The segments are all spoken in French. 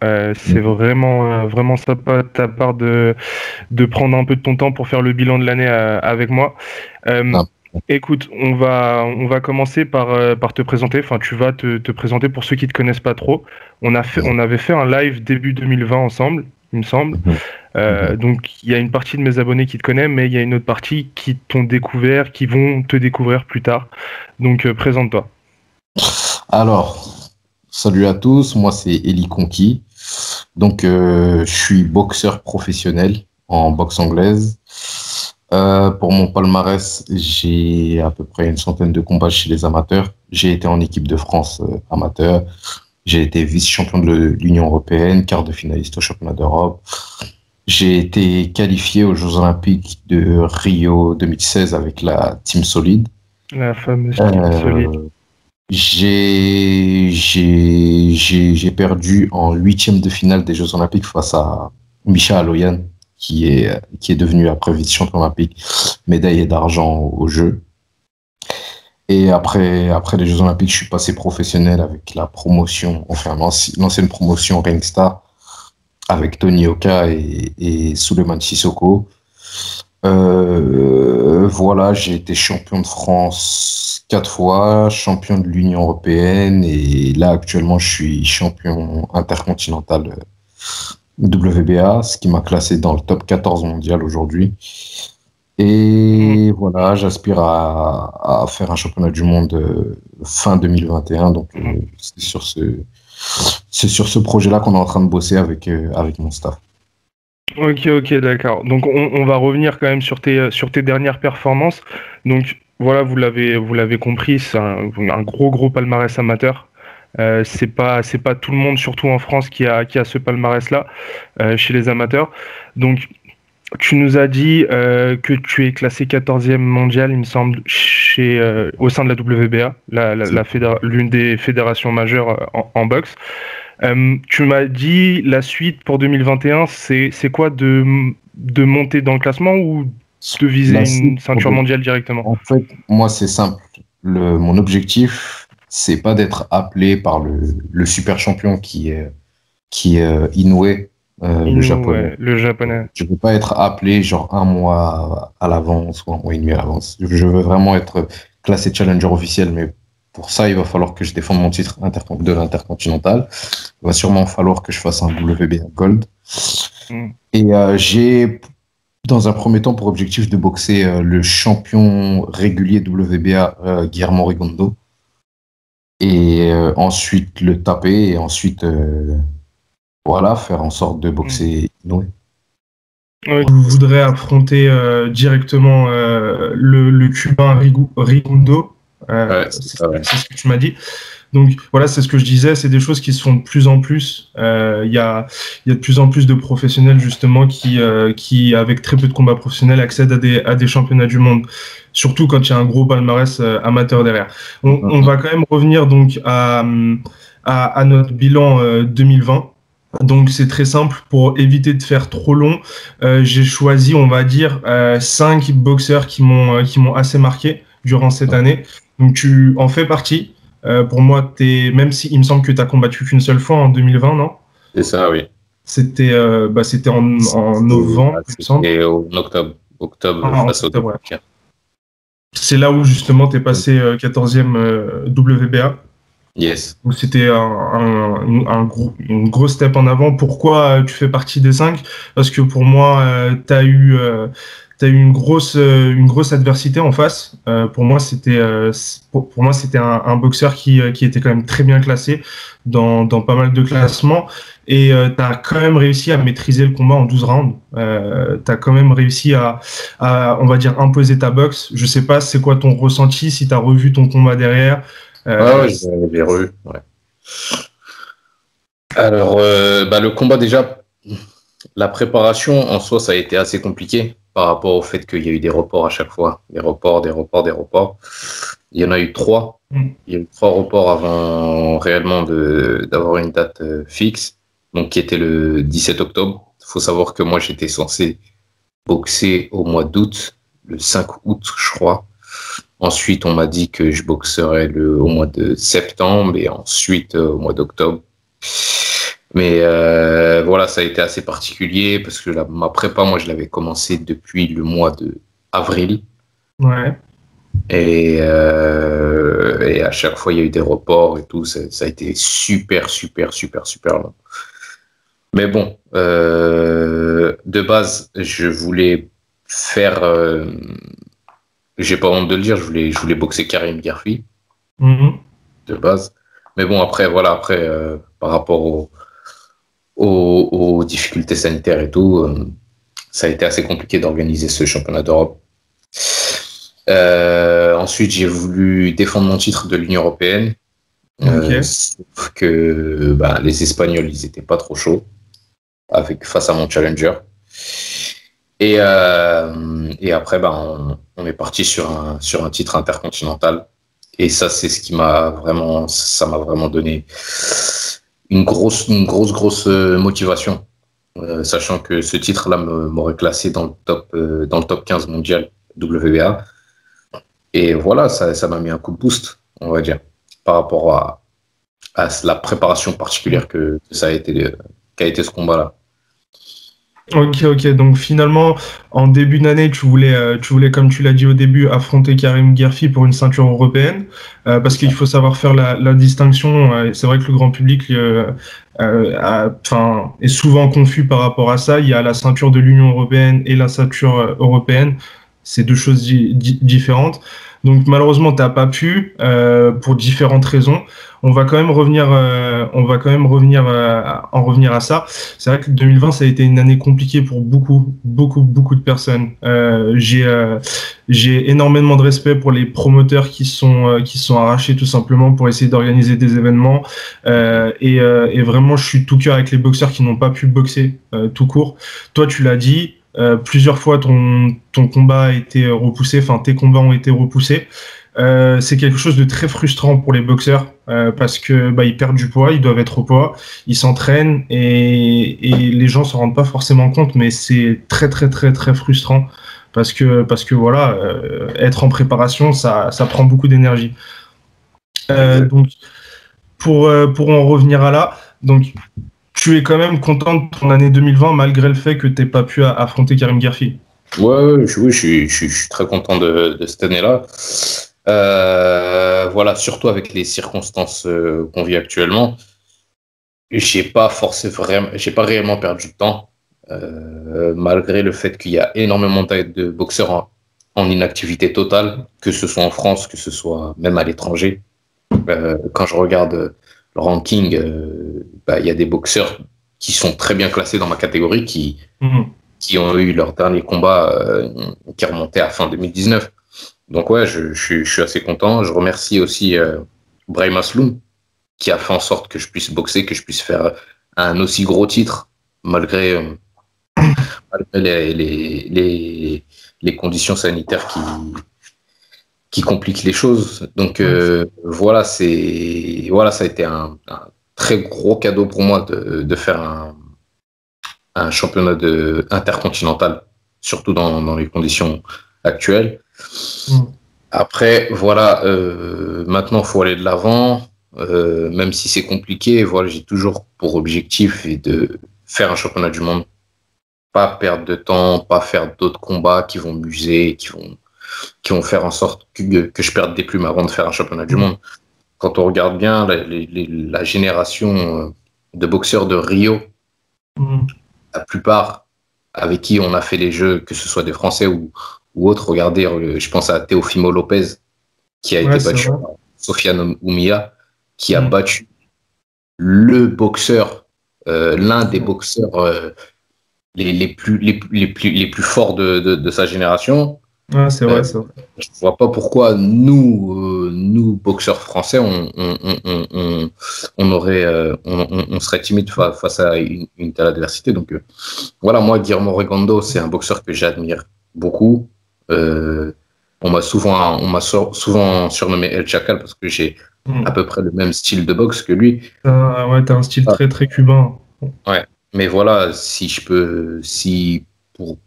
C'est vraiment sympa de ta part de prendre un peu de ton temps pour faire le bilan de l'année avec moi. Ah, Écoute, on va commencer par te présenter. Enfin, tu vas te présenter pour ceux qui te connaissent pas trop. On avait fait un live début 2020 ensemble, il me semble. mhm, mhm. Donc, il y a une partie de mes abonnés qui te connaissent, mais il y a une autre partie qui t'ont découvert, qui vont te découvrir plus tard. Donc, présente-toi. Alors, salut à tous, moi c'est Eli Conki. Donc, je suis boxeur professionnel en boxe anglaise. Pour mon palmarès, j'ai à peu près une centaine de combats chez les amateurs. J'ai été en équipe de France amateur. J'ai été vice-champion de l'Union européenne, quart de finaliste au championnat d'Europe. J'ai été qualifié aux Jeux olympiques de Rio 2016 avec la Team Solide. La fameuse team solide. Euh, j'ai perdu en huitième de finale des Jeux Olympiques face à Misha Aloyan, qui est devenu après vice-champion olympique, médaillé d'argent aux Jeux. Et après les Jeux Olympiques, je suis passé professionnel avec la promotion, enfin l'ancienne promotion Ringstar, avec Tony Oka et Souleymane Sissoko. Voilà, j'ai été champion de France 4 fois, champion de l'Union européenne et là actuellement je suis champion intercontinental WBA, ce qui m'a classé dans le top 14 mondial aujourd'hui. Et voilà, j'aspire à faire un championnat du monde fin 2021. Donc c'est sur ce projet-là qu'on est en train de bosser avec mon staff. Ok, d'accord. Donc on va revenir quand même sur tes dernières performances. Donc voilà, vous l'avez compris, c'est un gros palmarès amateur. C'est pas tout le monde, surtout en France, qui a ce palmarès-là chez les amateurs. Donc tu nous as dit que tu es classé 14e mondial, il me semble, au sein de la WBA, l'une des fédérations majeures en boxe. Tu m'as dit la suite pour 2021, c'est quoi de monter dans le classement ou de viser La une suite, ceinture mondiale directement? en fait, moi, c'est simple. Mon objectif, c'est pas d'être appelé par le super champion qui est Inoue, le Inoue, japonais. ouais, le japonais. Je veux pas être appelé genre un mois à l'avance ou un mois et demi à l'avance. Je veux vraiment être classé challenger officiel, mais pour ça, il va falloir que je défende mon titre de l'intercontinental. Il va sûrement falloir que je fasse un WBA Gold. Mm. Et j'ai, dans un premier temps, pour objectif de boxer le champion régulier WBA, Guillermo Rigondeaux. Et ensuite le taper et ensuite, voilà, faire en sorte de boxer Inoue. Oui. Je voudrais affronter directement le Cubain Rigundo. Ouais, C'est ouais. c'est ce que tu m'as dit. Donc voilà, c'est ce que je disais, c'est des choses qui se font de plus en plus. Il y a de plus en plus de professionnels justement qui avec très peu de combats professionnels, accèdent à des championnats du monde. Surtout quand il y a un gros palmarès amateur derrière. On va quand même revenir donc à notre bilan 2020. Donc c'est très simple, pour éviter de faire trop long, j'ai choisi, on va dire, 5 boxeurs qui m'ont assez marqué durant cette année. Donc tu en fais partie. Pour moi, même si il me semble que tu as combattu qu'une seule fois en 2020, non? C'est ça, oui. C'était en novembre, il me semble. C'était en octobre. Octobre Ah, en face au octobre, ouais. Dominicain. C'est là où justement tu es passé 14e WBA. Yes. Donc c'était une grosse step en avant. Pourquoi tu fais partie des 5? Parce que pour moi, tu as eu une grosse adversité en face. Pour moi, c'était un boxeur qui était quand même très bien classé dans pas mal de classements. Et tu as quand même réussi à maîtriser le combat en 12 rounds. Tu as quand même réussi à, on va dire, imposer ta boxe. Je sais pas c'est quoi ton ressenti, si tu as revu ton combat derrière. Ouais, j'ai revu. Ouais. Alors, le combat, déjà, la préparation en soi, ça a été assez compliqué par rapport au fait qu'il y a eu des reports à chaque fois. Des reports. Il y en a eu 3. Il y a eu 3 reports avant réellement d'avoir une date fixe, donc qui était le 17 octobre. Il faut savoir que moi, j'étais censé boxer au mois d'août, le 5 août, je crois. Ensuite, on m'a dit que je boxerais au mois de septembre et ensuite au mois d'octobre. Mais voilà, ça a été assez particulier parce que ma prépa, moi, je l'avais commencé depuis le mois d'avril. Ouais. Et à chaque fois, il y a eu des reports et tout. Ça a été super, super, super, super long. Mais bon, de base, je voulais faire... j'ai pas honte de le dire, je voulais boxer Karim Guerfi, de base. Mais bon, après, voilà, par rapport aux difficultés sanitaires et tout, ça a été assez compliqué d'organiser ce championnat d'Europe. Ensuite, j'ai voulu défendre mon titre de l'Union européenne. Sauf que les Espagnols, ils étaient pas trop chauds face à mon challenger. Et après, on est parti sur un titre intercontinental. Et ça, c'est ce qui m'a vraiment donné une grosse motivation, sachant que ce titre-là m'aurait classé dans le top 15 mondial WBA. Et voilà, ça m'a mis un coup de boost, on va dire, par rapport à la préparation particulière qu'a été ce combat-là. Ok. Donc finalement, en début d'année, tu voulais, comme tu l'as dit au début, affronter Karim Guerfi pour une ceinture européenne, parce qu'il faut savoir faire la distinction. C'est vrai que le grand public est souvent confus par rapport à ça. Il y a la ceinture de l'Union européenne et la ceinture européenne. C'est deux choses différentes. Donc malheureusement, tu n'as pas pu, pour différentes raisons. On va quand même revenir à ça. C'est vrai que 2020, ça a été une année compliquée pour beaucoup de personnes. J'ai énormément de respect pour les promoteurs qui sont arrachés tout simplement pour essayer d'organiser des événements. Et vraiment, je suis tout cœur avec les boxeurs qui n'ont pas pu boxer tout court. Toi, tu l'as dit. Plusieurs fois, ton combat a été repoussé. Enfin, tes combats ont été repoussés. C'est quelque chose de très frustrant pour les boxeurs parce que ils perdent du poids, ils doivent être au poids, ils s'entraînent et les gens s'en rendent pas forcément compte, mais c'est très frustrant parce que voilà, être en préparation, ça prend beaucoup d'énergie. Donc pour en revenir à là, donc tu es quand même content de ton année 2020 malgré le fait que tu n'aies pas pu affronter Karim Guerfi. Oui, je suis très content de cette année-là. Voilà, surtout avec les circonstances qu'on vit actuellement, j'ai pas réellement perdu de temps, malgré le fait qu'il y a énormément de boxeurs en inactivité totale, que ce soit en France, que ce soit même à l'étranger. Quand je regarde le ranking, il y a des boxeurs qui sont très bien classés dans ma catégorie qui ont eu leur dernier combat qui remontait à fin 2019. Donc ouais, je suis assez content. Je remercie aussi Brahim Asloum qui a fait en sorte que je puisse boxer, que je puisse faire un aussi gros titre malgré les conditions sanitaires qui compliquent les choses. Donc voilà, ça a été un très gros cadeau pour moi de faire un championnat intercontinental, surtout dans les conditions actuelles. Après, voilà, maintenant, il faut aller de l'avant, même si c'est compliqué. Voilà, j'ai toujours pour objectif de faire un championnat du monde, pas perdre de temps, pas faire d'autres combats qui vont m'user, qui vont faire en sorte que je perde des plumes avant de faire un championnat du monde. Quand on regarde bien la génération de boxeurs de Rio, la plupart avec qui on a fait les jeux, que ce soit des Français ou autres, regardez, je pense à Teofimo Lopez, qui a été battu par Sofiane Oumia, qui a battu le boxeur, l'un des boxeurs les plus forts de sa génération. Ouais, c'est vrai, c'est vrai. Je ne vois pas pourquoi nous boxeurs français, on serait timide face à une telle adversité. Donc voilà, moi, Guillermo Regondo, c'est un boxeur que j'admire beaucoup. On m'a souvent surnommé El Chacal parce que j'ai à peu près le même style de boxe que lui. Ouais, t'as un style très cubain. Ouais, mais voilà,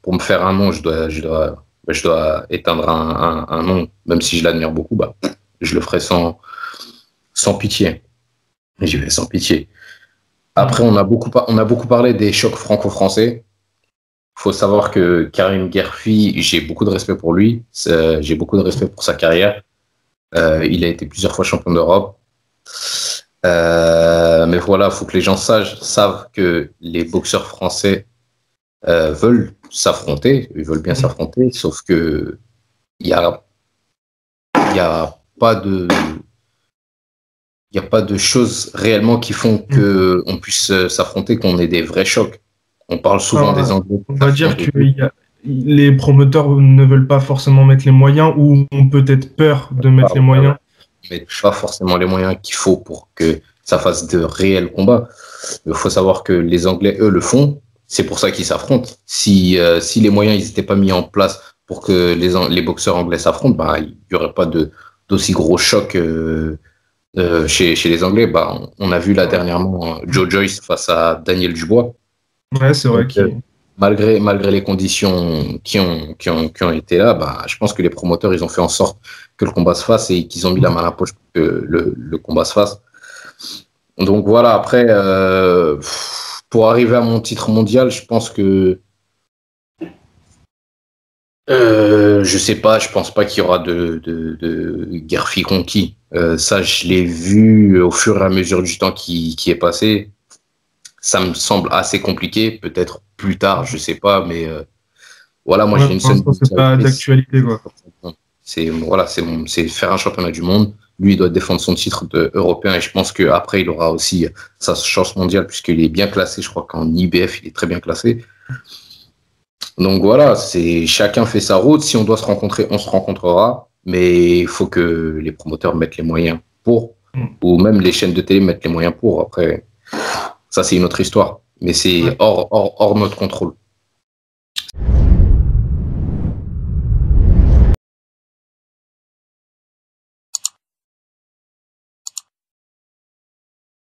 pour me faire un nom, je dois éteindre un nom, même si je l'admire beaucoup, je le ferai sans pitié. J'y vais sans pitié. Après, on a beaucoup parlé des chocs franco-français. Il faut savoir que Karim Guerfi, j'ai beaucoup de respect pour lui. J'ai beaucoup de respect pour sa carrière. Il a été plusieurs fois champion d'Europe. Mais voilà, il faut que les gens savent que les boxeurs français veulent s'affronter. Ils veulent bien s'affronter, sauf que il y a pas de choses réellement qui font qu'on puisse s'affronter, qu'on ait des vrais chocs. On parle souvent des Anglais. On va dire que les promoteurs ne veulent pas forcément mettre les moyens ou ont peut-être peur de mettre les moyens. Mais pas forcément les moyens qu'il faut pour que ça fasse de réels combats. Il faut savoir que les Anglais, eux, le font. C'est pour ça qu'ils s'affrontent. Si les moyens n'étaient pas mis en place pour que les boxeurs anglais s'affrontent, bah, il n'y aurait pas d'aussi gros chocs chez les Anglais. Bah, on a vu là dernièrement Joe Joyce face à Daniel Dubois. Ouais, c'est vrai. Malgré les conditions qui ont été là, bah, je pense que les promoteurs, ils ont fait en sorte que le combat se fasse et qu'ils ont mis la main à la poche pour que le combat se fasse. Donc voilà, après, pour arriver à mon titre mondial, je pense que je sais pas, je pense pas qu'il y aura de Guerfi conquis. Ça, je l'ai vu au fur et à mesure du temps qui est passé. Ça me semble assez compliqué, peut-être plus tard, je sais pas, mais voilà, moi j'ai une seule. C'est pas d'actualité, quoi. C'est faire un championnat du monde. Lui, il doit défendre son titre européen et je pense qu'après, il aura aussi sa chance mondiale puisqu'il est bien classé. Je crois qu'en IBF, il est très bien classé. Donc voilà, chacun fait sa route. Si on doit se rencontrer, on se rencontrera. Mais il faut que les promoteurs mettent les moyens pour, ou même les chaînes de télé mettent les moyens pour. Après, ça, c'est une autre histoire. Mais c'est hors notre contrôle.